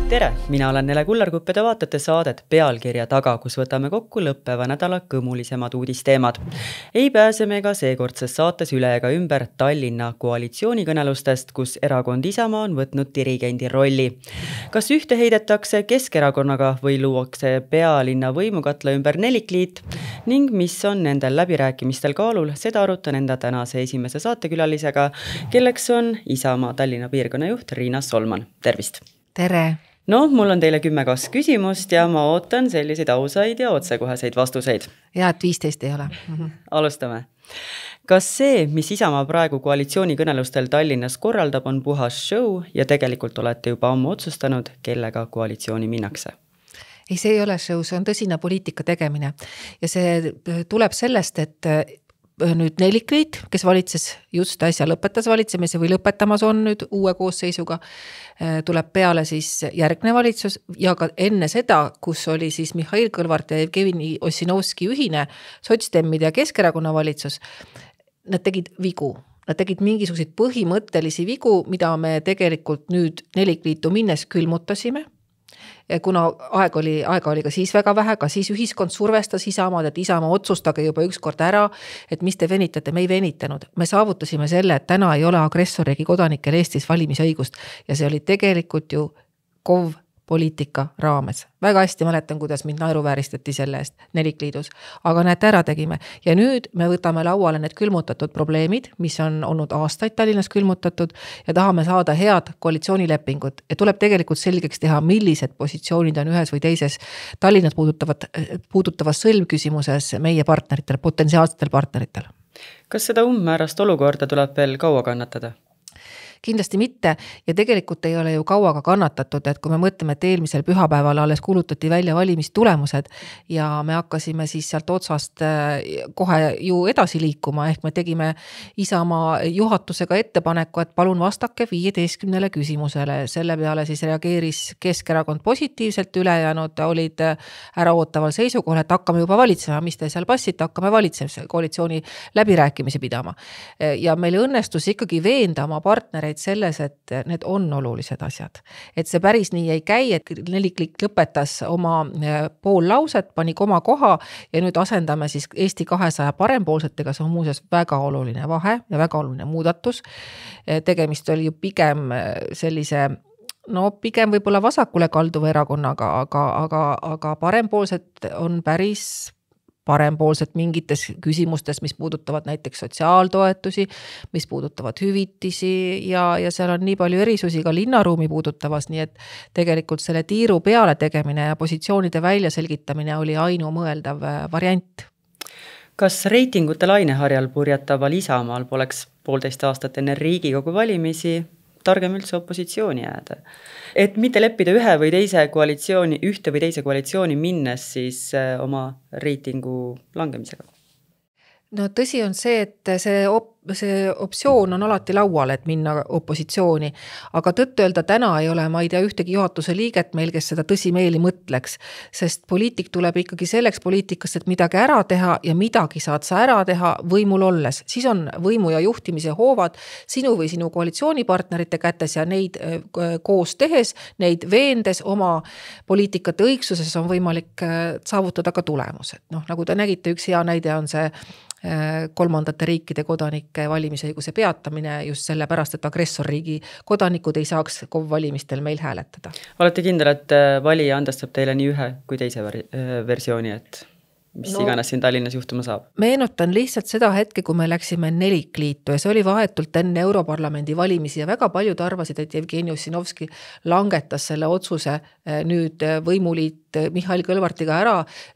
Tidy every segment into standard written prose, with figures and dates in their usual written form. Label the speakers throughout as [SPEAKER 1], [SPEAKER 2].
[SPEAKER 1] Tere, mina olen Nele Kullarkupp ja te vaatate saadet Pealkirja taga, kus võtame kokku lõppeva nädala kõmulisemad uudisteemad. Ei pääse me ka seekordses saates üle ega ümber Tallinna koalitsioonikõnelustest, kus erakond Isamaa on võtnud dirigendi rolli. Kas ühte heidetakse Keskerakonnaga või luuakse pealinna võimukatla ümber nelikliit ning mis on nendel läbirääkimistel kaalul, seda arutan enda tänase esimese saatekülalisega, kelleks on Isamaa Tallinna piirkonna juht Riina Solman. Tervist!
[SPEAKER 2] Tere!
[SPEAKER 1] No, mul on teile 10 küsimust ja ma ootan selliseid ausaid ja otsekoheseid vastuseid.
[SPEAKER 2] Ja, et 15 ei ole.
[SPEAKER 1] Alustame. Kas see, mis Isamaa praegu koalitsioonikõnelustel Tallinnas korraldab, on puhas show ja tegelikult olete juba ammu otsustanud, kellega koalitsiooni minnakse?
[SPEAKER 2] Ei, see ei ole show, see on tõsine poliitika tegemine. Ja see tuleb sellest, et nüüd nelikliit, kes valitses just äsja lõpetas valitsemise või lõpetamas on nüüd uue koosseisuga, tuleb peale siis järgne valitsus ja ka enne seda, kus oli siis Mihhail Kõlvart ja Jevgeni Ossinovski ühine sotsdemmide ja Keskerakonna valitsus, nad tegid vigu. Nad tegid mingisuguseid põhimõttelisi vigu, mida me tegelikult nüüd nelikliitu minnes külmutasime. Kuna aega oli ka siis väga vähe, ka siis ühiskond survestas Isamaad, et Isamaa otsustage juba ükskord ära, et mis te venitate, me ei venitanud. Me saavutasime selle, et täna ei ole agressorriigi kodanikel Eestis valimisõigust ja see oli tegelikult ju KOV poliitika raames. Väga hästi mäletan, kuidas mind naeruvääristati selle eest nelikliidus, aga näete, ära tegime. Ja nüüd me võtame lauale need külmutatud probleemid, mis on olnud aastaid Tallinnas külmutatud ja tahame saada head koalitsioonilepingut. Ja tuleb tegelikult selgeks teha, millised positsioonid on ühes või teises Tallinnat puudutavas sõlmküsimuses meie partneritel, potentsiaalsetel partneritel.
[SPEAKER 1] Kas seda umbmäärast olukorda tuleb veel kaua kannatada?
[SPEAKER 2] Kindlasti mitte ja tegelikult ei ole ju kauaga kannatatud, et kui me mõtleme, et eelmisel pühapäeval alles kuulutati välja valimistulemused ja me hakkasime siis sealt otsast kohe ju edasi liikuma, ehk me tegime Isamaa juhatusega ettepaneku, et palun vastake 15 küsimusele. Selle peale siis reageeris Keskerakond positiivselt, ülejäänud olid äraootaval seisukohal, et hakkame juba valitsema, mis te seal passite, hakkame valitsemise koalitsiooni läbirääkimisi pidama. Ja meil õnnestus ikkagi veenda oma partnereid selles, et need on olulised asjad. Et see päris nii ei käi, et nelikliik lõpetas oma pool lauset, pani koma koha ja nüüd asendame siis Eesti 200 parempoolsetega, see on muuseas väga oluline vahe ja väga oluline muudatus. Tegemist oli ju pigem sellise pigem võib-olla vasakule kalduva erakonnaga, aga parempoolsed on päris parempoolsed mingites küsimustes, mis puudutavad näiteks sotsiaaltoetusi, mis puudutavad hüvitisi ja seal on nii palju erisusi ka linnaruumi puudutavas, nii et tegelikult selle tiiru peale tegemine ja positsioonide välja selgitamine oli ainumõeldav variant.
[SPEAKER 1] Kas reitingute laineharjal purjetaval Isamaal poleks 1,5 aastat enne Riigikogu valimisi targem üldse opositsiooni jääda? Et mitte leppida ühte või teise koalitsiooni minnes siis oma reitingu langemisega?
[SPEAKER 2] No tõsi on see, et see optsioon on alati laual, et minna opositsiooni, aga tõtt öelda täna ei ole, ma ei tea ühtegi juhatuse liiget meil, kes seda tõsimeeli mõtleks, sest poliitik tuleb ikkagi selleks poliitikast, et midagi ära teha ja midagi saad sa ära teha võimul olles. Siis on võimu ja juhtimise hoovad sinu või sinu koalitsioonipartnerite kätes ja neid koos tehes, neid veendes oma poliitikate õigsuses on võimalik saavutada ka tulemused. Nagu te nägite, üks hea näide on see kolmandate riikide kodanike valimisõiguse peatamine just sellepärast, et agressorriigi kodanikud ei saaks KOV-valimistel meil hääletada.
[SPEAKER 1] Olete kindel, et valija andestab teile nii ühe kui teise versiooni, et mis iganes siin Tallinnas juhtuma saab?
[SPEAKER 2] Meenutan lihtsalt seda hetke, kui me läksime nelikliitu ja see oli vahetult enne Europarlamendi valimisi ja väga paljud arvasid, et Jevgeni Ossinovski langetas selle otsuse nüüd võimuliit Mihhail Kõlvartiga ära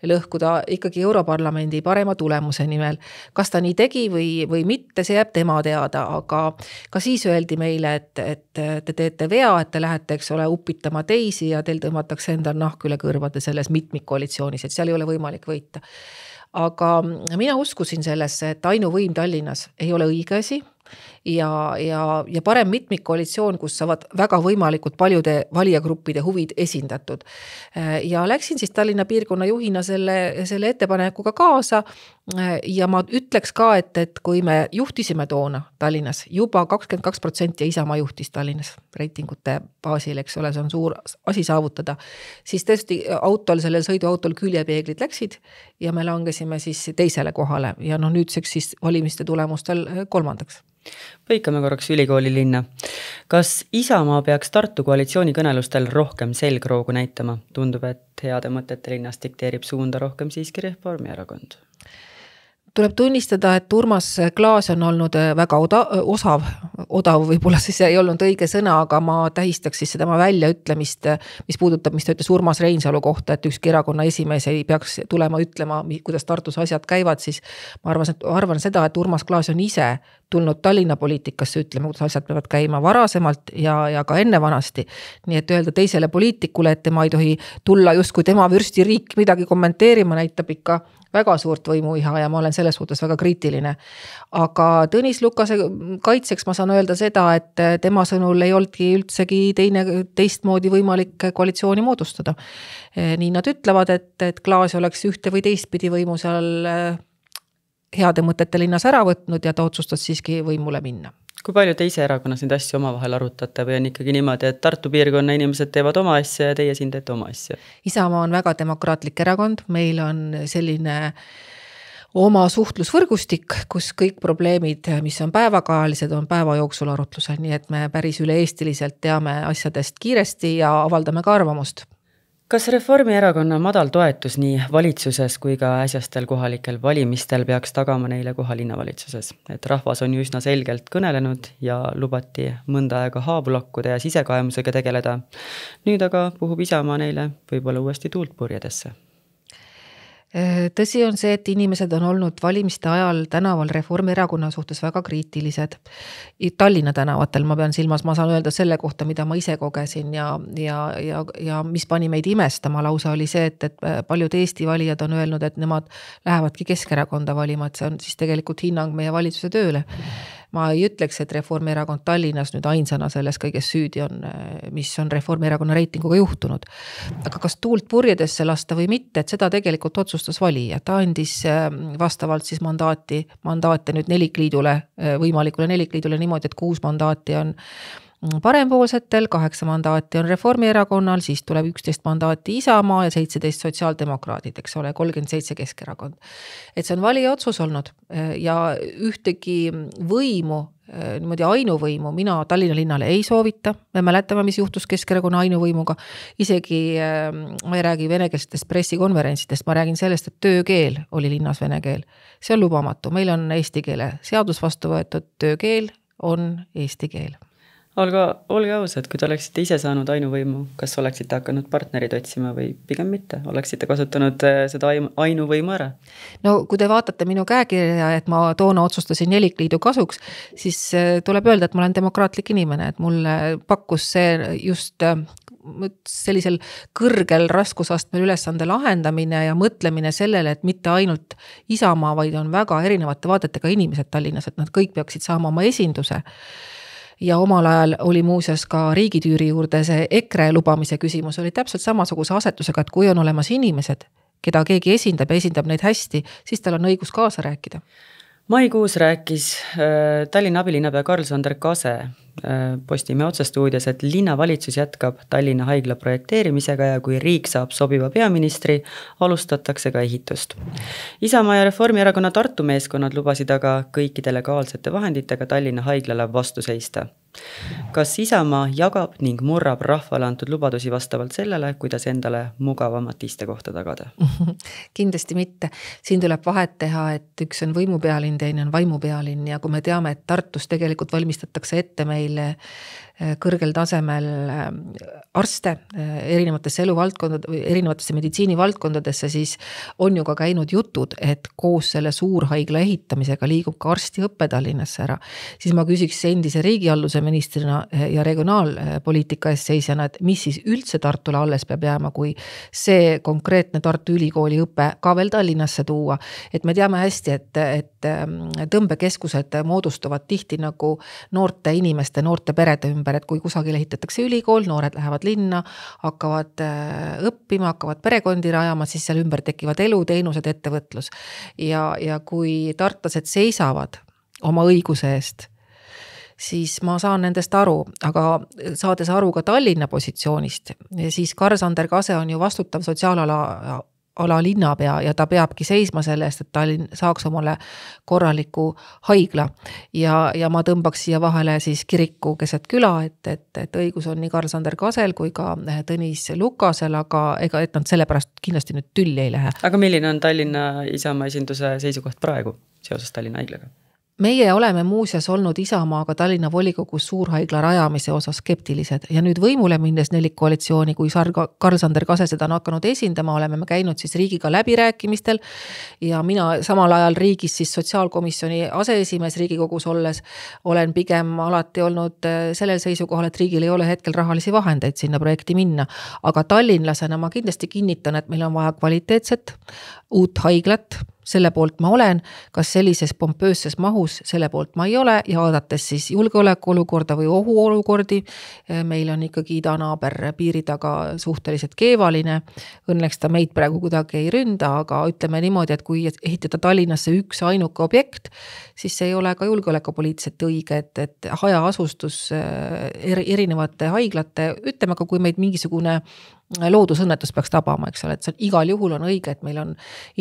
[SPEAKER 2] lõhkuda ikkagi Europarlamendi parema tulemuse nimel. Kas ta nii tegi või mitte, see jääb tema teada, aga ka siis öeldi meile, et te teete vea, et te lähete, eks ole, upitama teisi ja teil tõmmatakse enda nahk üle kõrvade selles mitmikkoalitsioonis, et seal ei ole võimalik võita. Aga mina uskusin sellesse, et ainuvõim Tallinnas ei ole õige asi, ja parem mitmikkoalitsioon, kus saavad väga võimalikult paljude valijagruppide huvid esindatud. Ja läksin siis Tallinna piirkonna juhina selle ettepanekuga kaasa ja ma ütleks ka, et kui me juhtisime toona Tallinnas, juba 22% Isamaa juhtis Tallinnas reitingute baasil, eks ole, see on suur asi saavutada, siis tõesti sellel sõiduautol küljepeeglid läksid ja me langesime siis teisele kohale ja nüüdseks siis valimiste tulemustel 3.
[SPEAKER 1] Põikame korraks ülikooli linna. Kas Isamaa peaks Tartu koalitsioonikõnelustel rohkem selgroogu näitama? Tundub, et heade mõtete linnas dikteerib suunda rohkem siiski Reformierakond.
[SPEAKER 2] Tuleb tunnistada, et Urmas Klaas on olnud väga odav võib-olla siis ei olnud õige sõna, aga ma tähistaks siis tema väljaütlemist, mis puudutab, mis ta ütles Urmas Reinsalu kohta, et ükski erakonna esimees ei peaks tulema ütlema, kuidas Tartus asjad käivad, siis ma arvan seda, et Urmas Klaas on ise tulnud Tallinna poliitikasse ütlema, kuidas asjad peavad käima varasemalt ja ka enne vanasti. Nii et öelda teisele poliitikule, et tema ei tohi tulla justkui tema vürstiriik midagi kommenteerima, näitab ikka väga suurt võimuiha ja ma olen selles suhtes väga kriitiline. Aga Tõnis Lukase kaitseks ma saan öelda seda, et tema sõnul ei oldki üldsegi teistmoodi võimalik koalitsiooni moodustada. Nii nad ütlevad, et Klaas oleks ühte või teistpidi võimu seal heade mõtete linnas ära võtnud ja ta otsustas siiski võimule minna.
[SPEAKER 1] Kui palju te ise erakonnas neid asju omavahel arutate või on ikkagi niimoodi, et Tartu piirkonna inimesed teevad oma asja ja teie siin teete oma asja?
[SPEAKER 2] Isamaa on väga demokraatlik erakond, meil on selline oma suhtlusvõrgustik, kus kõik probleemid, mis on päevakajalised, on päeva jooksul arutlusel, nii et me päris üle-eestiliselt teame asjadest kiiresti ja avaldame ka arvamust.
[SPEAKER 1] Kas Reformierakonna madal toetus nii valitsuses kui ka äsjastel kohalikel valimistel peaks tagama neile koha linnavalitsuses? Et rahvas on ju üsna selgelt kõnelenud ja lubati mõnda aega haavulakkude ja sisekaemusega tegeleda. Nüüd aga puhub Isamaa neile võib-olla uuesti tuult purjedesse.
[SPEAKER 2] Tõsi on see, et inimesed on olnud valimiste ajal tänaval Reformierakonna suhtes väga kriitilised. Tallinna tänavatel ma pean silmas, ma saan öelda selle kohta, mida ma ise kogesin ja mis pani meid imestama lausa oli see, et paljud Eesti valijad on öelnud, et nemad lähevadki Keskerakonda valima, et see on siis tegelikult hinnang meie valitsuse tööle. Ma ei ütleks, et Reformierakond Tallinnas nüüd ainsana selles kõiges süüdi on, mis on Reformierakonna reitinguga juhtunud. Aga kas tuult purjedesse lasta või mitte, et seda tegelikult otsustas valija. Ta andis vastavalt siis mandaate nüüd võimalikule nelikliidule niimoodi, et 6 mandaati on parempoolsetel, 8 mandaati on Reformierakonnal, siis tuleb 11 mandaati Isamaa ja 17 sotsiaaldemokraadid, eks ole, 37 Keskerakond. Et see on valija otsus olnud ja ühtegi võimu, niimoodi ainuvõimu, mina Tallinna linnale ei soovita. Me mäletame, mis juhtus Keskerakonna ainuvõimuga. Isegi ma ei räägi venekeelsetest pressikonverentsidest, ma räägin sellest, et töökeel oli linnas vene keel. See on lubamatu. Meil on eesti keele seadus vastu võetud, töökeel on eesti keel.
[SPEAKER 1] Olge ausad, kui te oleksite ise saanud ainuvõimu, kas oleksite hakanud partnerid otsima või pigem mitte? Oleksite kasutanud seda ainuvõimu ära?
[SPEAKER 2] No kui te vaatate minu käekirja, et ma toona otsustasin nelikliidu kasuks, siis tuleb öelda, et ma olen demokraatlik inimene, et mulle pakkus see just sellisel kõrgel raskusastmel ülesande lahendamine ja mõtlemine sellele, et mitte ainult Isamaa, vaid on väga erinevate vaadetega inimesed Tallinnas, et nad kõik peaksid saama oma esinduse. Ja omal ajal oli muuseas ka riigitüüri juurde see EKRE lubamise küsimus oli täpselt samasuguse asetusega, et kui on olemas inimesed, keda keegi esindab ja esindab neid hästi, siis tal on õigus kaasa rääkida.
[SPEAKER 1] Maikuus rääkis Tallinna abilinnapea Karl-Sander Kase Postimehe otsestuudios, et linnavalitsus jätkab Tallinna haigla projekteerimisega ja kui riik saab sobiva peaministri, alustatakse ka ehitust. Isamaa ja Reformierakonna Tartu meeskonnad lubasid aga kõikide legaalsete vahenditega Tallinna haiglale vastu seista. Kas Isamaa jagab ning murrab rahvale antud lubadusi vastavalt sellele, kuidas endale mugavamat istekohta tagada?
[SPEAKER 2] Kindlasti mitte. Siin tuleb vahet teha, et üks on võimupealinn, teine on vaimupealinn ja kui me teame, et Tartus tegelikult valmistatakse ette meile kõrgel tasemel arste erinevatesse erinevatesse meditsiinivaldkondadesse, siis on ju ka käinud jutud, et koos selle suurhaigla ehitamisega liigub ka arstiõppe Tallinnasse ära. Siis ma küsiks endise riigihalduse ministrina ja regionaalpoliitika eest seisjana, et mis siis üldse Tartule alles peab jääma, kui see konkreetne Tartu Ülikooli õpe ka veel Tallinnasse tuua. Et me teame hästi, et tõmbekeskused moodustuvad tihti nagu noorte inimeste, noorte perede ümber, et kui kusagil ehitatakse ülikool, noored lähevad linna, hakkavad õppima, hakkavad perekondi rajama, siis seal ümber tekivad elu, teenused, ettevõtlus. Ja kui tartlased seisavad oma õiguse eest, siis ma saan nendest aru, aga saades aru ka Tallinna positsioonist, siis Karl-Sander Kase on ju vastutav sotsiaalala linnapea ja ta peabki seisma selle eest, et Tallinn saaks omale korraliku haigla. Ja ma tõmbaks siia vahele siis kiriku keset küla, et õigus on nii Karl-Sander Kasel kui ka Tõnis Lukasel, aga et nad sellepärast kindlasti nüüd tülli ei lähe.
[SPEAKER 1] Aga milline on Tallinna Isamaa esinduse seisukoht praegu seoses Tallinna haiglaga?
[SPEAKER 2] Meie oleme muuseas olnud Isamaaga Tallinna volikogus suurhaigla rajamise osas skeptilised ja nüüd võimule minnes nelikkoalitsiooni, kui Karl-Sander Kase seda on hakanud esindama, oleme me käinud siis riigiga läbirääkimistel ja mina samal ajal riigis siis sotsiaalkomisjoni aseesimees Riigikogus olles olen pigem alati olnud sellel seisukohal, et riigil ei ole hetkel rahalisi vahendeid sinna projekti minna, aga tallinlasena ma kindlasti kinnitan, et meil on vaja kvaliteetset uut haiglat, selle poolt ma olen, kas sellises pompöösses mahus, selle poolt ma ei ole ja vaadates siis julgeoleku olukorda või ohuolukordi, meil on ikkagi idanaaber piiri taga suhteliselt keevaline, õnneks ta meid praegu kuidagi ei ründa, aga ütleme niimoodi, et kui ehitada Tallinnasse üks ainuke objekt, siis see ei ole ka julgeolekupoliitiliselt õige, et hajaasustus erinevate haiglate, ütleme ka kui meid mingisugune loodusõnnetus peaks tabama, eks ole, et see igal juhul on õige, et meil on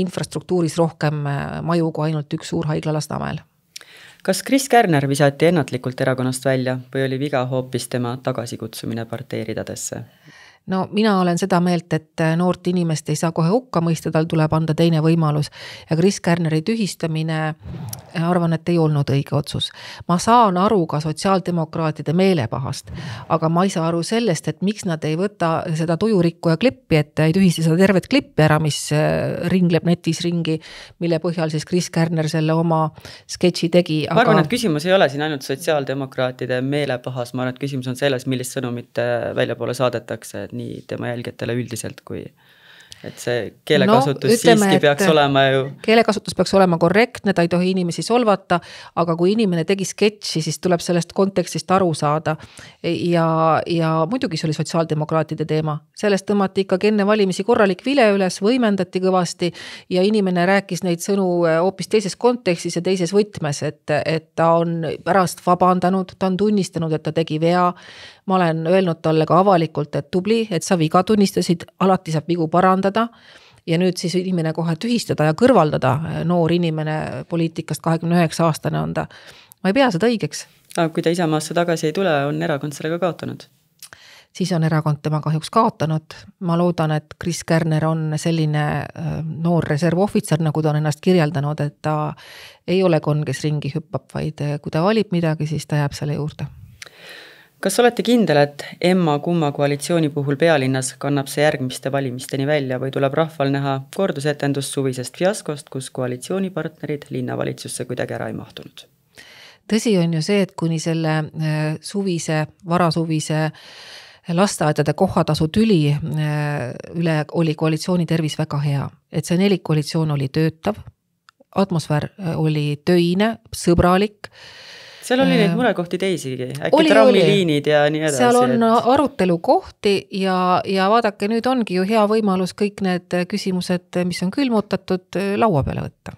[SPEAKER 2] infrastruktuuris rohkem maju kui ainult üks suur haigla Lasnamäel.
[SPEAKER 1] Kas Kris Kärner visati ennatlikult erakonnast välja või oli viga hoopis tema tagasikutsumine parteiridadesse?
[SPEAKER 2] No mina olen seda meelt, et noort inimest ei saa kohe hukka mõista, tal tuleb anda teine võimalus ja Kris Kärneri tühistamine arvan, et ei olnud õige otsus. Ma saan aru ka sotsiaaldemokraatide meelepahast, aga ma ei saa aru sellest, et miks nad ei võta seda tujurikku ja klippi, et ei tühista seda tervet klippi ära, mis ringleb netis ringi, mille põhjal siis Kris Kärner selle oma sketši tegi.
[SPEAKER 1] Ma arvan, et küsimus ei ole siin ainult sotsiaaldemokraatide meelepahas, ma arvan, et küsimus on selles, millist sõnumit väljapoole saadetakse, nii tema jälgijatele üldiselt, kui et see keelekasutus siiski peaks olema ju.
[SPEAKER 2] Keelekasutus peaks olema korrektne, ta ei tohi inimesi solvata, aga kui inimene tegi sketši, siis tuleb sellest kontekstist aru saada. Ja muidugi see oli sotsiaaldemokraatide teema. Sellest tõmmati ikkagi enne valimisi korralik vile üles, võimendati kõvasti ja inimene rääkis neid sõnu hoopis teises kontekstis ja teises võtmes, et ta on pärast vabandanud, ta on tunnistanud, et ta tegi vea. Ma olen öelnud talle ka avalikult, et tubli, et sa viga tunnistasid, alati saab vigu parandada ja nüüd siis inimene kohe tühistada ja kõrvaldada noor inimene poliitikast 29 aastane on ta. Ma ei pea seda õigeks.
[SPEAKER 1] Aga kui ta Isamaasse tagasi ei tule, on erakond sellega kaotanud?
[SPEAKER 2] Siis on erakond tema kahjuks kaotanud. Ma loodan, et Kris Kärner on selline noor reservohvitser, nagu ta on ennast kirjeldanud, et ta ei ole konn, kes ringi hüppab, vaid kui ta valib midagi, siis ta jääb selle juurde.
[SPEAKER 1] Kas olete kindel, et emma-kumma koalitsiooni puhul pealinnas kannab see järgmiste valimisteni välja või tuleb rahval näha kordusetendust suvisest fiaskost, kus koalitsioonipartnerid linnavalitsusse kuidagi ära ei mahtunud?
[SPEAKER 2] Tõsi on ju see, et kuni selle varasuvise lasteaedade kohatasu tüli üle oli koalitsiooni tervis väga hea. Et see nelikkoalitsioon oli töötav, atmosfäär oli töine, sõbralik.
[SPEAKER 1] Seal oli neid murekohti teisigi, äkki trammiliinid ja nii edasi.
[SPEAKER 2] Seal on arutelu kohti ja vaadake, nüüd ongi ju hea võimalus kõik need küsimused, mis on külmutatud, laua peale võtta.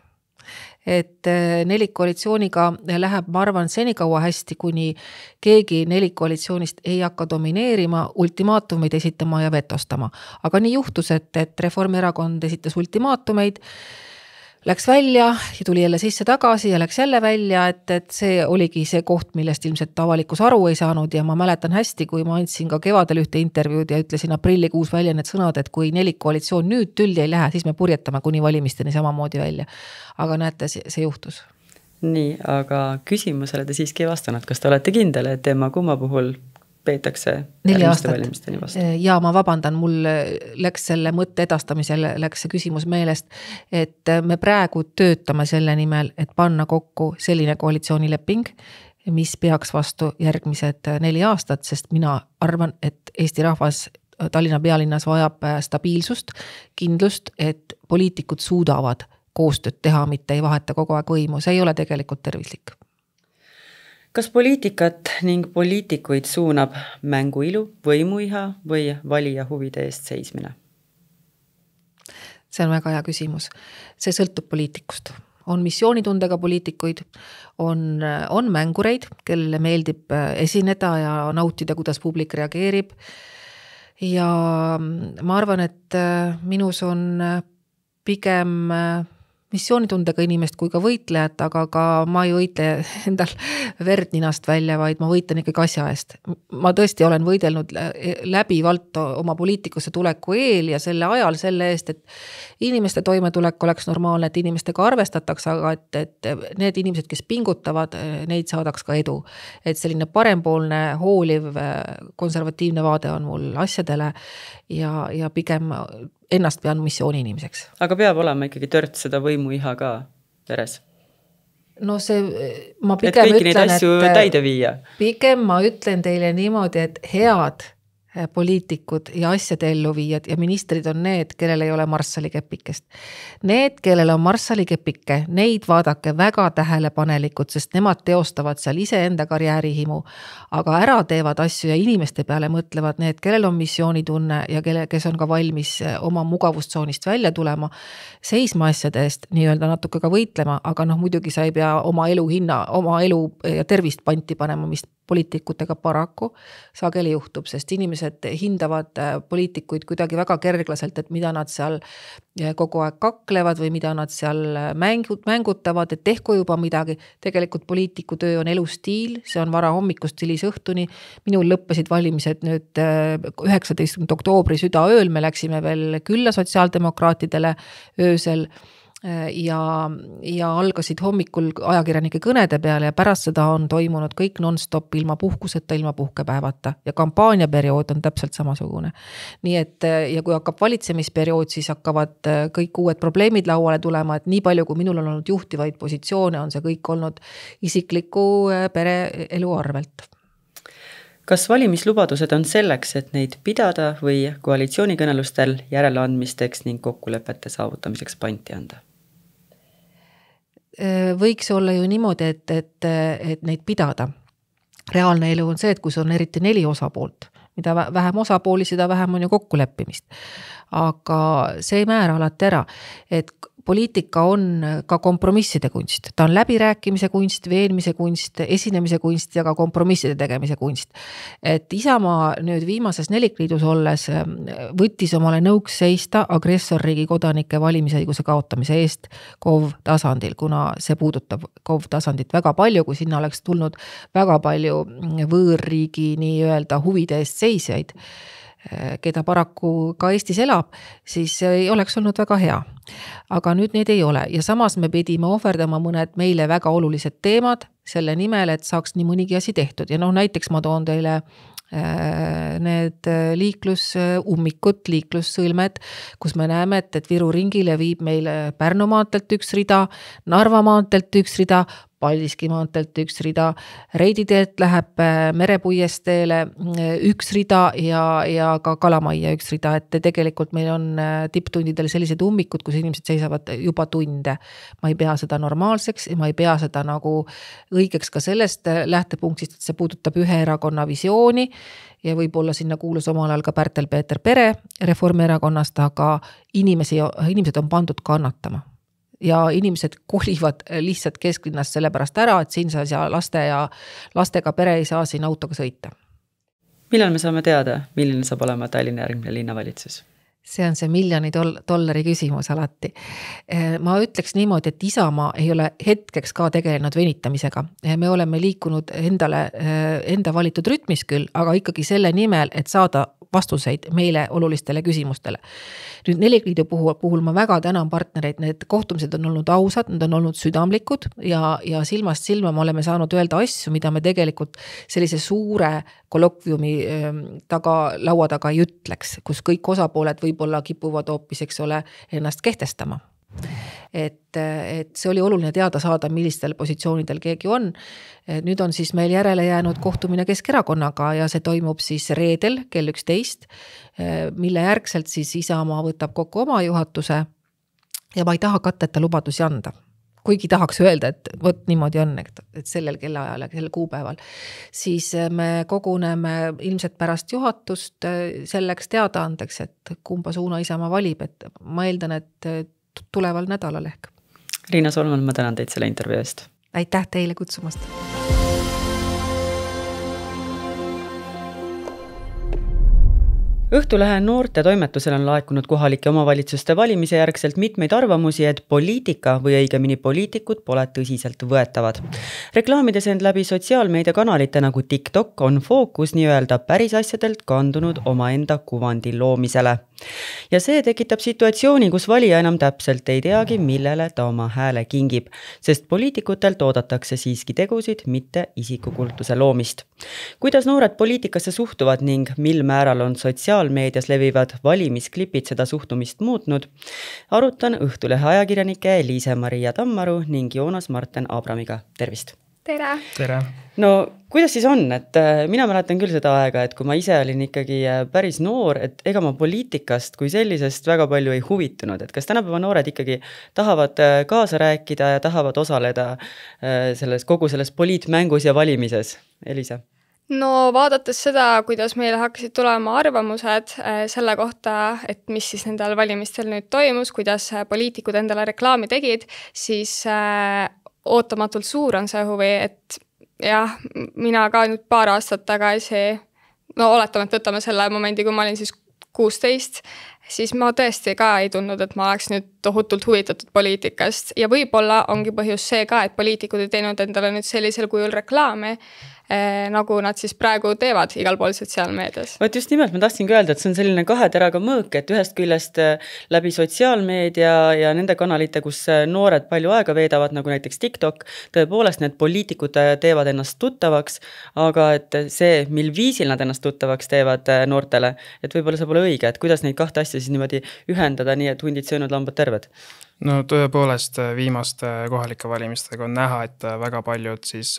[SPEAKER 2] Et nelikkoalitsiooniga läheb, ma arvan, senikaua hästi, kuni keegi nelikkoalitsioonist ei hakka domineerima, ultimaatumeid esitama ja vetostama. Aga nii juhtus, et Reformierakond esitas ultimaatumeid, läks välja ja tuli jälle sisse tagasi ja läks jälle välja, et see oligi see koht, millest ilmselt avalikus aru ei saanud ja ma mäletan hästi, kui ma andsin ka kevadel ühte intervjuud ja ütlesin aprillikuus välja need sõnad, et kui nelikkoalitsioon nüüd tülli ei lähe, siis me purjetame kuni valimisteni samamoodi välja. Aga näete, see juhtus.
[SPEAKER 1] Nii, aga küsimusele te siiski ei vastanud, kas te olete kindel, et emma kumma puhul peetakse
[SPEAKER 2] 4 aastat.
[SPEAKER 1] valimisteni vastu.
[SPEAKER 2] Ja ma vabandan, mul läks selle mõtte edastamisel, läks see küsimus meelest, et me praegu töötame selle nimel, et panna kokku selline koalitsioonileping, mis peaks vastu järgmised 4 aastat, sest mina arvan, et Eesti rahvas Tallinna pealinnas vajab stabiilsust, kindlust, et poliitikud suudavad koostööd teha, mitte ei vaheta kogu aeg võimu, see ei ole tegelikult tervislik.
[SPEAKER 1] Kas poliitikat ning poliitikuid suunab mänguilu, võimuiha või valija huvide eest seismine?
[SPEAKER 2] See on väga hea küsimus. See sõltub poliitikust. On missioonitundega poliitikuid, on mängureid, kellele meeldib esineda ja nautida, kuidas publik reageerib. Ja ma arvan, et minus on pigem missioonitundega inimest kui ka võitlejat, aga ka ma ei võitle endal verd ninast välja, vaid ma võitlen ikkagi asja eest. Ma tõesti olen võidelnud läbivalt oma poliitikusse tuleku eel ja selle ajal selle eest, et inimeste toimetulek oleks normaalne, et inimestega arvestatakse, aga et need inimesed, kes pingutavad, neid saadaks ka edu. Et selline parempoolne, hooliv, konservatiivne vaade on mul asjadele ja pigem ennast pean missiooni inimeseks.
[SPEAKER 1] Aga peab olema ikkagi törts seda võimuiha ka veres?
[SPEAKER 2] No see, ma
[SPEAKER 1] pigem ütlen, et kõiki neid asju täide viia.
[SPEAKER 2] Pigem ma ütlen teile niimoodi, et head poliitikud ja asjade elluviijad ja ministrid on need, kellel ei ole marssalikepikest. Need, kellel on marssalikepike, neid vaadake väga tähelepanelikult, sest nemad teostavad seal ise enda karjäärihimu, aga ära teevad asju ja inimeste peale mõtlevad need, kellel on missioonitunne ja kes on ka valmis oma mugavustsoonist välja tulema, seisma asjade eest, nii-öelda natuke ka võitlema, aga muidugi sa ei pea oma elu ja tervist panti panema, mis poliitikutega paraku sageli juhtub, sest inimesed hindavad poliitikuid kuidagi väga kerglaselt, et mida nad seal kogu aeg kaklevad või mida nad seal mängutavad, et tehku juba midagi. Tegelikult poliitiku töö on elustiil, see on vara hommikust hilis õhtuni. Minul lõppesid valimised nüüd 19. oktoobri südaööl, me läksime veel külla sotsiaaldemokraatidele öösel ja algasid hommikul ajakirjanike kõnede peale ja pärast seda on toimunud kõik non-stop ilma puhkuseta, ilma puhkepäevata ja kampaaniaperiood on täpselt samasugune. Nii et ja kui hakkab valitsemisperiood, siis hakkavad kõik uued probleemid lauale tulema, et nii palju kui minul on olnud juhtivaid positsioone, on see kõik olnud isikliku pereelu arvelt.
[SPEAKER 1] Kas valimislubadused on selleks, et neid pidada või koalitsioonikõnelustel järeleandmisteks ning kokkulepete saavutamiseks panti anda?
[SPEAKER 2] Võiks olla ju niimoodi, et neid pidada. Reaalne elu on see, et kui on eriti 4 osapoolt, mida vähem osapooli, seda vähem on ju kokkuleppimist. Aga see ei määra alati ära, et poliitika on ka kompromisside kunst. Ta on läbirääkimise kunst, veenmise kunst, esinemise kunst ja ka kompromisside tegemise kunst. Et Isamaa nüüd viimases nelikliidus olles võttis omale nõuks seista agressorriigi kodanike valimisõiguse kaotamise eest KOV tasandil, kuna see puudutab KOV tasandit väga palju, kui sinna oleks tulnud väga palju võõrriigi nii-öelda huvide eest seisjaid, keda paraku ka Eestis elab, siis ei oleks olnud väga hea. Aga nüüd neid ei ole ja samas me pidime ohverdama mõned meile väga olulised teemad selle nimel, et saaks nii mõnigi asi tehtud. Ja näiteks ma toon teile need liiklusummikud, liiklussõlmed, kus me näeme, et Viru ringile viib meil Pärnu maantelt üks rida, Narva maantelt üks rida, Paldiski maantelt üks rida, Reiditeelt läheb Merepuiesteele üks rida ja ka Kalamaia üks rida, et tegelikult meil on tipptundidel sellised ummikud, kus inimesed seisavad juba tunde. Ma ei pea seda normaalseks ja ma ei pea seda nagu õigeks ka sellest lähtepunktist, et see puudutab ühe erakonna visiooni ja võib-olla sinna kuulus omal ajal ka Pärtel-Peeter Pere Reformierakonnast, aga inimesed on pandud kannatama. Ja inimesed kolivad lihtsalt kesklinnast selle pärast ära, et siin saa lastega pere ei saa siin autoga sõita.
[SPEAKER 1] Millal me saame teada, milline saab olema Tallinna järgmine linnavalitsus?
[SPEAKER 2] See on see miljoni dollari küsimus alati. Ma ütleks niimoodi, et Isamaa ei ole hetkeks ka tegelenud venitamisega. Me oleme liikunud enda valitud rütmis küll, aga ikkagi selle nimel, et saada vastuseid meile olulistele küsimustele. Nüüd Nelikliidu puhul ma väga tänan partnereid, need kohtumised on olnud ausad, need on olnud südamlikud ja silmast silma me oleme saanud öelda asju, mida me tegelikult sellise suure kolokviumi laua taga ei ütleks, kus kõik osapooled võib-olla kipuvad hoopis, eks ole, ennast kehtestama. Et see oli oluline teada saada, millistel positsioonidel keegi on. Nüüd on siis meil järele jäänud kohtumine Keskerakonnaga ja see toimub siis reedel kell 11, mille järgselt siis Isamaa võtab kokku oma juhatuse ja ma ei taha katteta lubadusi anda. Kuigi tahaks öelda, et võt niimoodi on, et sellel kellaajal ja sellel kuupäeval, siis me koguneme ilmselt pärast juhatust selleks teada andeks, et kumba suuna Isamaa valib, et ma eeldan, et tuleval nädalal ehk.
[SPEAKER 1] Riina Solman, ma tänan teid selle intervjuu eest.
[SPEAKER 2] Aitäh teile kutsumast.
[SPEAKER 1] Õhtulehe noorte toimetusel on laekunud kohalike omavalitsuste valimise järgselt mitmeid arvamusi, et poliitika või õigemini poliitikud pole tõsiselt võetavad. Reklaamides end läbi sotsiaalmeediakanalite nagu TikTok on fookus nii-öelda päris asjadelt kandunud omaenda kuvandi loomisele. Ja see tekitab situatsiooni, kus valija enam täpselt ei teagi, millele ta oma hääle kingib, sest poliitikutelt oodatakse siiski tegusid, mitte isikukultuse loomist. Kuidas noored poliitikasse suhtuvad ning mil määral on sotsiaalmeedias levivad valimisklipid seda suhtumist muutnud, arutan Õhtulehe ajakirjanike Liise-Maria Tammaru ning Joonas Marten Abramiga. Tervist!
[SPEAKER 3] Tere!
[SPEAKER 4] Tere!
[SPEAKER 1] No, kuidas siis on? Et mina mäletan küll seda aega, et kui ma ise olin ikkagi päris noor, et ega ma poliitikast kui sellisest väga palju ei huvitunud. Et kas tänapäeva noored ikkagi tahavad kaasa rääkida ja tahavad osaleda kogu selles poliitmängus ja valimises? Elisa?
[SPEAKER 3] No vaadates seda, kuidas meile hakkasid tulema arvamused selle kohta, et mis siis nendel valimistel nüüd toimus, kuidas poliitikud endale reklaami tegid, siis ootamatult suur on see huvi, et jah, mina ka nüüd paar aastat tagasi, no oletame, et võtame selle momendi, kui ma olin siis 16, siis ma tõesti ka ei tundnud, et ma oleks nüüd tohutult huvitatud poliitikast ja võib-olla ongi põhjus see ka, et poliitikud ei teinud endale nüüd sellisel kujul reklaami, nagu nad siis praegu teevad igal pool sotsiaalmeedias.
[SPEAKER 1] Võt just nimelt, ma tahtsin öelda, et see on selline kahe teraga mõõk, et ühest küljest läbi sotsiaalmeedia ja nende kanalite, kus noored palju aega veedavad, nagu näiteks TikTok, tõepoolest need poliitikud teevad ennast tuttavaks, aga et see, mil viisil nad ennast tuttavaks teevad noortele, et võib-olla see pole õige, et kuidas neid kahte asja siis niimoodi ühendada nii, et hundid söönud, lambad terved?
[SPEAKER 4] No tõepoolest viimaste kohalike valimistega on näha, et väga paljud siis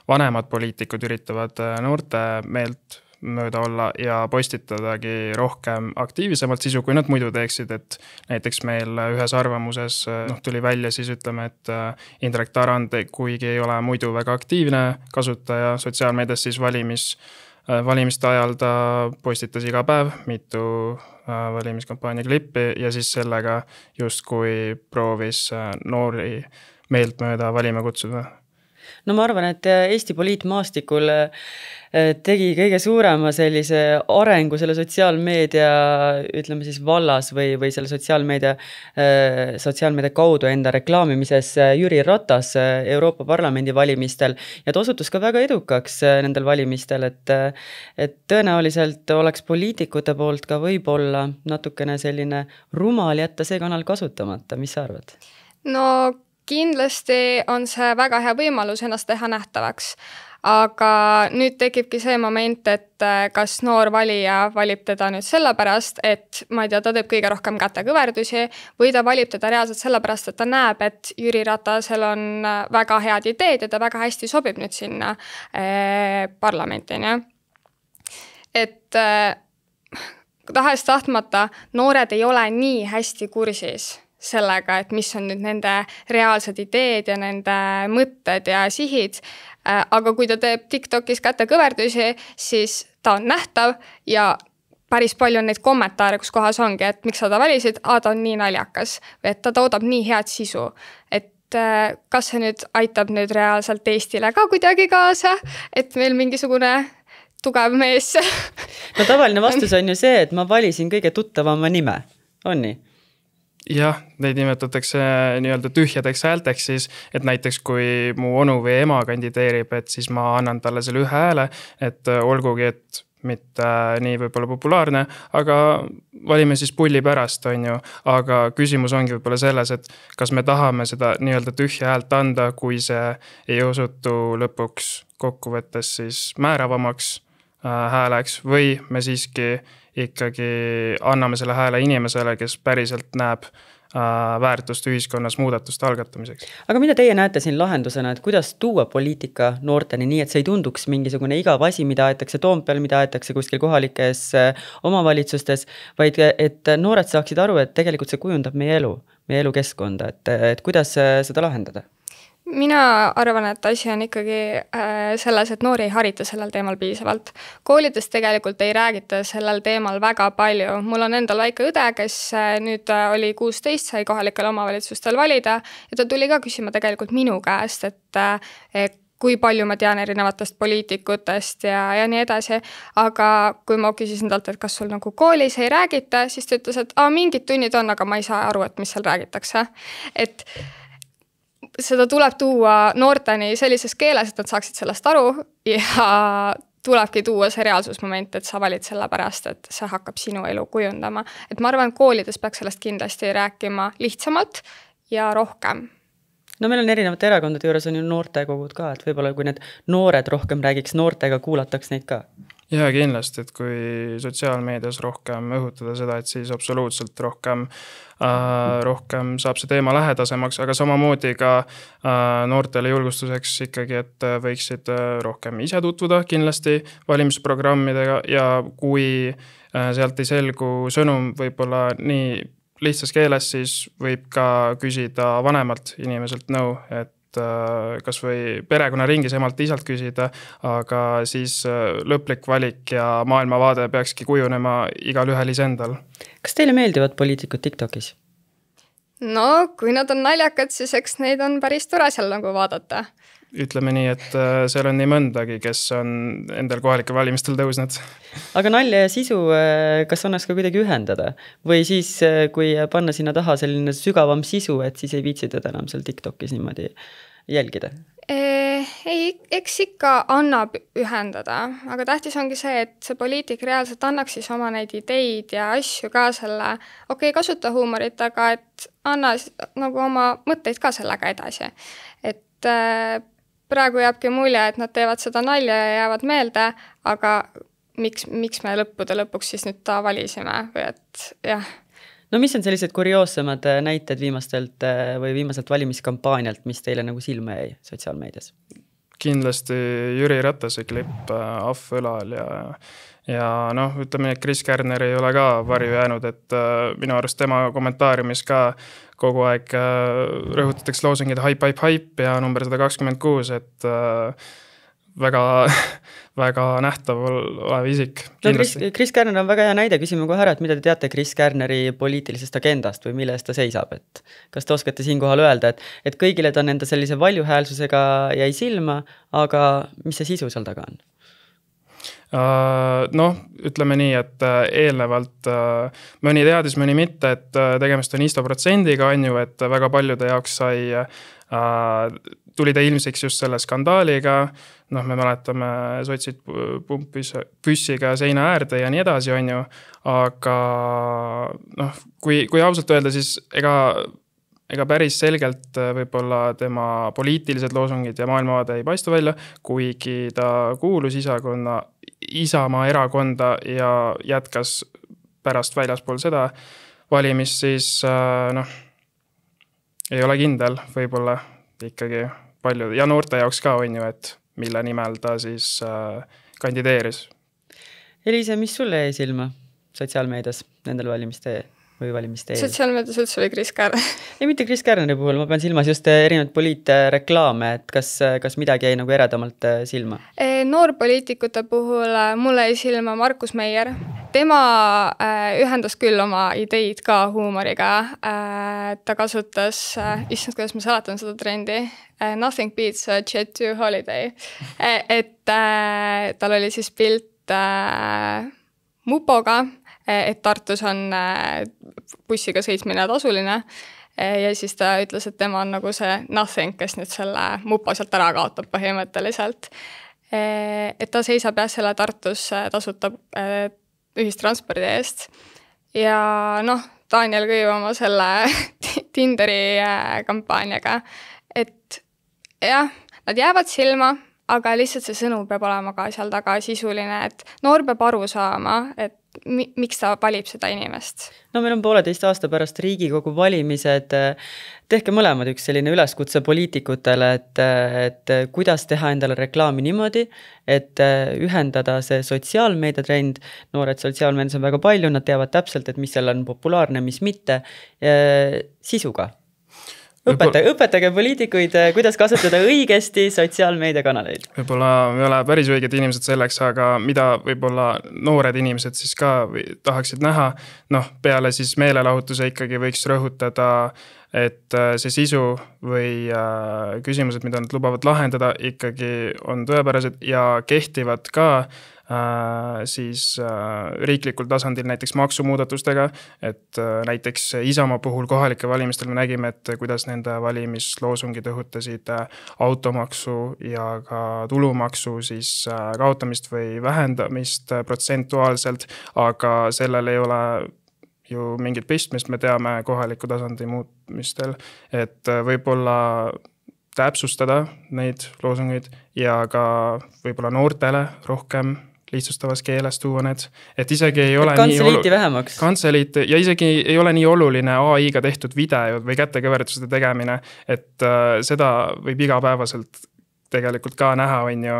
[SPEAKER 4] vanemad poliitikud üritavad noorte meelt mööda olla ja postitadagi rohkem aktiivsemalt sisu, kui nad muidu teeksid, et näiteks meil ühes arvamuses tuli välja siis ütleme, et Indrek Tarand, kuigi ei ole muidu väga aktiivne kasutaja sotsiaalmeedias, siis valimiste ajal ta postitas iga päev mitu valimiskampaania klippi ja siis sellega justkui proovis noori meelt mööda valima kutsuda.
[SPEAKER 1] No ma arvan, et Eesti poliitmaastikul tegi kõige suurema sellise arengu selle sotsiaalmeedia, ütleme siis vallas või selle sotsiaalmeedia kaudu enda reklaamimises Jüri Ratas Euroopa Parlamendi valimistel ja ta osutus ka väga edukaks nendel valimistel, et tõenäoliselt oleks poliitikute poolt ka võib-olla natukene selline rumal jätta see kanal kasutamata. Mis sa arvad?
[SPEAKER 3] No kindlasti on see väga hea võimalus ennast teha nähtavaks, aga nüüd tekibki see moment, et kas noor valija valib teda nüüd sellepärast, et ma ei tea, ta teeb kõige rohkem kätekõverdusi või ta valib teda reaalselt sellepärast, et ta näeb, et Jüri Ratasel on väga head ideed ja ta väga hästi sobib nüüd sinna parlamentini. Et tahes tahtmata noored ei ole nii hästi kursis sellega, et mis on nüüd nende reaalsed ideed ja nende mõtted ja sihid. Aga kui ta teeb TikTokis kätekõverdusi, siis ta on nähtav ja päris palju on neid kommentaare, kus kohas ongi, et miks sa ta valisid, ta on nii naljakas või et ta toodab nii head sisu. Et kas see nüüd aitab nüüd reaalselt Eestile ka kuidagi kaasa, et meil mingisugune tugev mees.
[SPEAKER 1] No tavaline vastus on ju see, et ma valisin kõige tuttavama nime. On nii?
[SPEAKER 4] Jah, neid nimetatakse nii-öelda tühjadeks häälteks siis, et näiteks kui mu onu või ema kandideerib, et siis ma annan talle selle ühe hääle, et olgugi, et mitte nii võib-olla populaarne, aga valime siis pulli pärast, on ju. Aga küsimus ongi võib-olla selles, et kas me tahame seda nii-öelda tühja häält anda, kui see ei osutu lõpuks kokkuvõttes siis määravamaks hääleks või me siiski ikkagi anname selle hääle inimesele, kes päriselt näeb väärtust ühiskonnas muudatuste algatamiseks.
[SPEAKER 1] Aga mida teie näete siin lahendusena, et kuidas tuua poliitika noorteni nii, et see ei tunduks mingisugune igav asi, mida aetakse Toompeal, mida aetakse kuskil kohalikes omavalitsustes, vaid et noored saaksid aru, et tegelikult see kujundab meie elukeskkonda, et kuidas seda lahendada?
[SPEAKER 3] Mina arvan, et asi on ikkagi selles, et noori ei harita sellel teemal piisavalt. Koolides tegelikult ei räägita sellel teemal väga palju. Mul on endal väike õde, kes nüüd oli 16, sai kohalikel omavalitsustel valida ja ta tuli ka küsima tegelikult minu käest, et kui palju ma tean erinevatest poliitikutest ja nii edasi. Aga kui ma küsisin talt, et kas sul nagu koolis ei räägita, siis ta ütles, et mingid tunnid on, aga ma ei saa aru, et mis seal räägitakse. Et seda tuleb tuua noorteni sellises keeles, et nad saaksid sellest aru ja tulebki tuua see reaalsusmoment, et sa valid selle pärast, et see hakkab sinu elu kujundama. Et ma arvan, koolides peaks sellest kindlasti rääkima lihtsamalt ja rohkem.
[SPEAKER 1] No meil on erinevate erakondade juures on ju noortekogud ka, et võib-olla kui need noored rohkem räägiks noortega, kuulataks neid ka.
[SPEAKER 4] Ja kindlasti, et kui sotsiaalmeedias rohkem õhutada seda, et siis absoluutselt rohkem saab see teema lähedasemaks, aga samamoodi ka noortele julgustuseks ikkagi, et võiksid rohkem ise tutvuda kindlasti valimisprogrammidega ja kui sealt ei selgu sõnum võib-olla nii lihtsas keeles, siis võib ka küsida vanemalt inimeselt nõu, et kas või perekonnaringis emalt isalt küsida, aga siis lõplik valik ja maailmavaade peakski kujunema igal ühel isendal.
[SPEAKER 1] Kas teile meeldivad poliitikud TikTokis?
[SPEAKER 3] No, kui nad on naljakad, siis eks neid on päris tore seal nagu vaadata.
[SPEAKER 4] Ütleme nii, et seal on nii mõndagi, kes on endal kohalikel valimistel tõusnud.
[SPEAKER 1] Aga nalja ja sisu, kas annaks ka kuidagi ühendada? Või siis, kui panna sinna taha selline sügavam sisu, et siis ei viitsi teda enam seal TikTokis niimoodi jälgida?
[SPEAKER 3] Ei, eks ikka annab ühendada, aga tähtis ongi see, et see poliitik reaalselt annaks siis oma neid ideid ja asju ka selle, kasuta huumorit, aga et anna nagu oma mõtteid ka sellega edasi. Et praegu jääbki mulje, et nad teevad seda nalja ja jäävad meelde, aga miks me lõpuks siis nüüd ta valisime või et jah.
[SPEAKER 1] No mis on sellised kurioossemad näited viimaselt valimiskampaanialt, mis teile nagu silma jäi sotsiaalmeedias?
[SPEAKER 4] Kindlasti Jüri Ratase klipp Ahv õlal ja ütleme, et Chris Kärner ei ole ka varju jäänud, et minu arust tema kommentaariumis ka kogu aeg rõhutatakse loosungid haip ja number 126, et väga nähtav olev isik.
[SPEAKER 1] No, Chris Kärner on väga hea näide, küsime kohe ära, et mida te teate Chris Kärneri poliitilisest agendast või mille eest ta seisab, et kas te oskate siinkohal öelda, et kõigile ta on enda sellise valjuhäälsusega jäi silma, aga mis see sisu seal taga on?
[SPEAKER 4] Ütleme nii, et eelnevalt mõni teadis, mõni mitte, et tegemist on 100%-ga, on ju, et väga paljude jaoks tuli ta ilmsiks just selle skandaaliga, me mäletame sotsid püssiga seina äärde ja nii edasi, on ju, aga kui ausalt öelda, siis ega päris selgelt võib-olla tema poliitilised loosungid ja maailmavaade ei paistu välja, kuigi ta kuulus Isamaa erakonda ja jätkas pärast väljaspool seda valimist, siis ei ole kindel võib-olla ikkagi palju ja noorte jaoks ka on ju, et mille nimel ta siis kandideeris.
[SPEAKER 1] Eliise, mis sulle jäi silma sotsiaalmeedias nendel valimiste või valimiste eel?
[SPEAKER 3] Sotsiaalmeedias üldse või Chris Kärner?
[SPEAKER 1] Ei, mitte Chris Kärneri puhul, ma pean silmas just erinevaid poliitreklaame, et kas midagi jäi nagu eredamalt silma?
[SPEAKER 3] Noorpoliitikute puhul mulle jäi silma Markus Meier. Tema ühendas küll oma ideid ka huumoriga. Ta kasutas, issand, kuidas ma seletan seda trendi, nothing beats a jet to holiday. Et tal oli siis pilt mupoga, et Tartus on bussiga sõitmine tasuline ja siis ta ütles, et tema on nagu see nothing, kes nüüd selle mupo sealt ära kaotab põhimõtteliselt. et ta seisab jah selle Tartus tasuta ühistranspordi eest. Ja noh, Daniel Kõiv oma selle Tinderi kampaaniaga, et jah, nad jäävad silma, aga lihtsalt see sõnum peab olema ka seal taga sisuline, et noor peab aru saama, et miks ta valib seda inimest.
[SPEAKER 1] No meil on 1,5 aasta pärast Riigikogu valimised, tehke mõlemad üks selline üleskutse poliitikutele, et kuidas teha endale reklaami niimoodi, et ühendada see sotsiaalmeedia trend, noored sotsiaalmeedias on väga palju, nad teavad täpselt, et mis seal on populaarne, mis mitte, sisuga. Õpetage poliitikuid, kuidas kasutada õigesti sotsiaalmeediakanaleid.
[SPEAKER 4] Võib-olla ei ole päris õiged inimesed selleks, aga mida võib-olla noored inimesed siis ka tahaksid näha, peale siis meelelahutuse ikkagi võiks rõhutada, et see sisu või küsimused, mida nad lubavad lahendada, ikkagi on tõepärased ja kehtivad ka siis riiklikul tasandil näiteks maksumuudatustega, et näiteks Isamaa puhul kohalike valimistel me nägime, et kuidas nende valimisloosungid õhutasid automaksu ja ka tulumaksu siis kaotamist või vähendamist protsentuaalselt, aga sellel ei ole ju mingit pistmist, me teame kohaliku tasandi muutmistel, et võib-olla täpsustada neid loosungeid ja ka võib-olla noortele rohkem lihtsustavas keeles tuua need, et isegi ei ole
[SPEAKER 1] kantseliiti vähemaks.
[SPEAKER 4] Kantseliit ja isegi ei ole nii oluline AI-ga tehtud videod või kätekõverduste tegemine, et seda võib igapäevaselt tegelikult ka näha on ju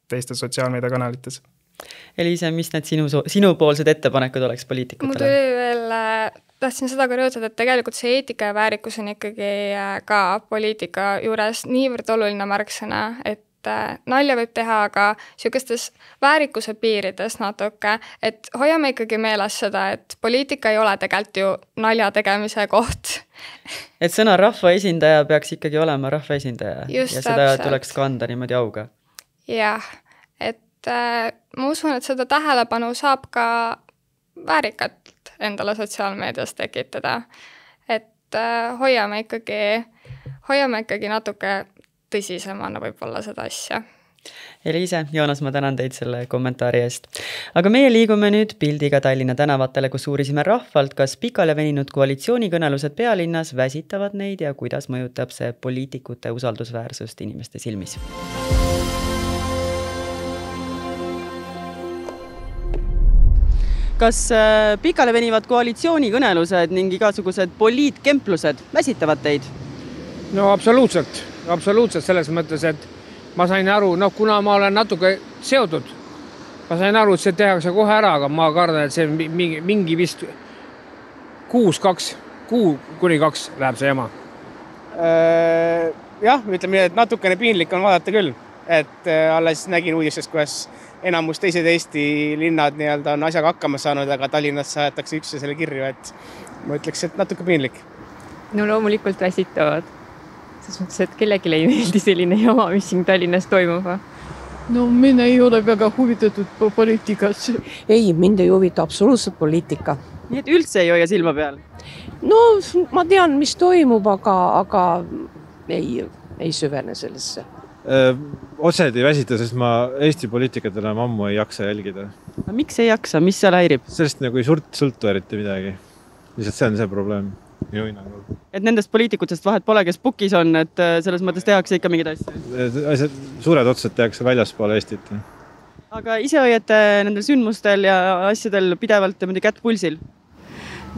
[SPEAKER 4] teistes sotsiaalmeediakanalites.
[SPEAKER 1] Eliise, mis need sinupoolsed ettepanekud oleks poliitikutele?
[SPEAKER 3] Mul tuli veel, tahtsin seda ka rõhutada, et tegelikult see eetika ja väärikus on ikkagi ka poliitika juures niivõrd oluline märksõna, et nalja võib teha, aga sellistes väärikuse piirides natuke, et hoiame ikkagi meeles seda, et poliitika ei ole tegelikult ju nalja tegemise koht.
[SPEAKER 1] Et sõna rahvaesindaja peaks ikkagi olema rahvaesindaja
[SPEAKER 3] Just
[SPEAKER 1] ja seda
[SPEAKER 3] täpselt.
[SPEAKER 1] tuleks kanda niimoodi auga.
[SPEAKER 3] Jah, et ma usun, et seda tähelepanu saab ka väärikalt endale sotsiaalmeedias tekitada. Et hoiame ikkagi natuke tõsisemana võib-olla seda asja.
[SPEAKER 1] Eliise, Joonas, ma tänan teid selle kommentaari eest. Aga meie liigume nüüd pildiga Tallinna tänavatele, kus uurisime rahvalt, kas pikale veninud koalitsioonikõnelused pealinnas väsitavad neid ja kuidas mõjutab see poliitikute usaldusväärsust inimeste silmis. Kas pikale venivad koalitsioonikõnelused ning igasugused poliitkemplused väsitavad teid?
[SPEAKER 5] No absoluutselt selles mõttes, et ma sain aru, kuna ma olen natuke seotud, ma sain aru, et see tehakse kohe ära, aga ma kardan, et see mingi vist kuu kuni 2 läheb see jama.
[SPEAKER 6] Jah, ütleme, et natukene piinlik on vaadata küll, et alles nägin uudistest, kuidas enamus teised Eesti linnad on asjaga hakkama saanud, aga Tallinnas saetakse üks ja selle kirju, et ma ütleks, et natuke piinlik.
[SPEAKER 7] No loomulikult väsitavad. Selles mõttes, et kellelegi ei meeldi selline jama, mis siin Tallinnas toimub.
[SPEAKER 8] No mina ei ole väga huvitatud poliitikas.
[SPEAKER 9] Ei, mind ei huvita absoluutselt poliitika.
[SPEAKER 1] Nii et üldse ei hoia silma peal?
[SPEAKER 9] No ma tean, mis toimub, aga ei süvene sellesse.
[SPEAKER 10] Otsed ei väsita, sest ma Eesti poliitikat enam ammu ei jaksa jälgida.
[SPEAKER 1] Miks ei jaksa? Mis seal häirib?
[SPEAKER 10] Sellest nagu ei sõltu eriti midagi. Lihtsalt see on see probleem.
[SPEAKER 1] Et nendest poliitikutest vahet pole, kes pukis on, et selles mõttes tehakse ikka mingid asju?
[SPEAKER 10] Suured otsad tehakse väljaspool Eestit.
[SPEAKER 1] Aga ise hoiate nendel sündmustel ja asjadel pidevalt kätt pulsil?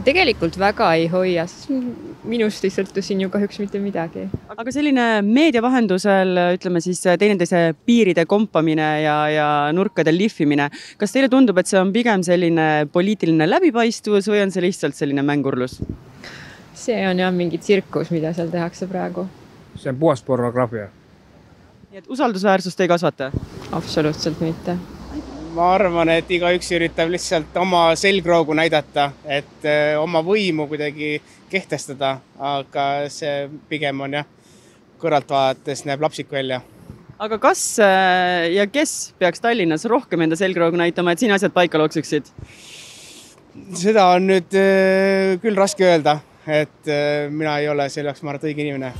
[SPEAKER 7] Tegelikult väga ei hoia, sest minust ei sõltu siin ju kahjuks mitte midagi.
[SPEAKER 1] Aga selline meedia vahendusel, ütleme siis teineteise piiride kompamine ja nurkade lihvimine, kas teile tundub, et see on pigem selline poliitiline läbipaistvus või on see lihtsalt selline mängurlus?
[SPEAKER 7] See on jah mingi tsirkus, mida seal tehakse praegu.
[SPEAKER 5] See on puhas pornograafia.
[SPEAKER 1] Nii et usaldusväärsust ei kasvata?
[SPEAKER 7] Absoluutselt mitte.
[SPEAKER 6] Ma arvan, et igaüks üritab lihtsalt oma selgroogu näidata, et oma võimu kuidagi kehtestada, aga see pigem on kõrvalt vaadates näeb lapsik välja.
[SPEAKER 1] Aga kas ja kes peaks Tallinnas rohkem enda selgroogu näitama, et siin asjad paika looksiksid?
[SPEAKER 6] Seda on nüüd küll raske öelda, et mina ei ole selleks ma arvan õige inimene.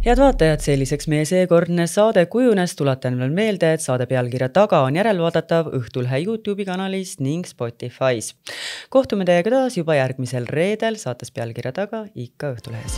[SPEAKER 1] Head vaatajad, selliseks meie seekordne saade kujunes. Tuletan veel meelde, et saade pealkirja taga on järelvaadatav Õhtulhe YouTube'i kanalis ning Spotify's. Kohtume teiega taas juba järgmisel reedel, saates pealkirja taga ikka Õhtulehes.